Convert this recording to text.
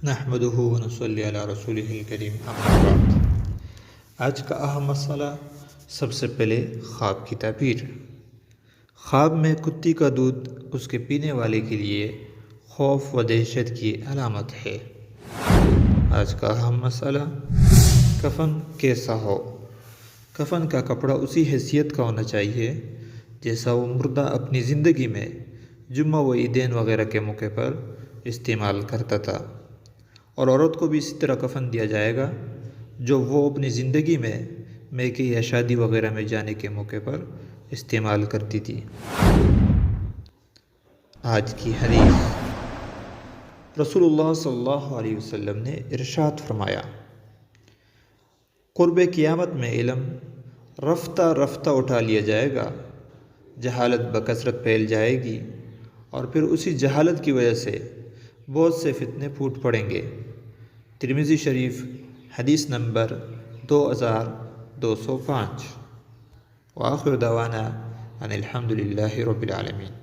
نحمده ونصلي علی رسوله الکریم اما بعد۔ آج کا اہم مسئلہ سب سے پہلے خواب کی تعبیر۔ خواب میں کتی کا دودھ اس کے پینے والے کے لیے خوف و دہشت کی علامت ہے۔ آج کا اہم مسئلہ کفن کیسا ہو۔ کفن کا کپڑا اسی حیثیت کا ہونا چاہیے جیسا وہ مردہ اپنی زندگی میں جمعہ و عیدین وغیرہ کے موقع پر استعمال کرتا تھا، اور عورت کو بھی اسی طرح کفن دیا جائے گا جو وہ اپنی زندگی میں میکے یا شادی وغیرہ میں جانے کے موقع پر استعمال کرتی تھی۔ آج کی حدیث، رسول اللہ صلی اللہ علیہ وسلم نے ارشاد فرمایا، قرب قیامت میں علم رفتہ رفتہ اٹھا لیا جائے گا، جہالت بکثرت پھیل جائے گی، اور پھر اسی جہالت کی وجہ سے بہت سے فتنے پھوٹ پڑیں گے۔ ترمذی شریف حدیث نمبر 2205۔ وآخر دعوانا ان الحمد للہ رب العالمین۔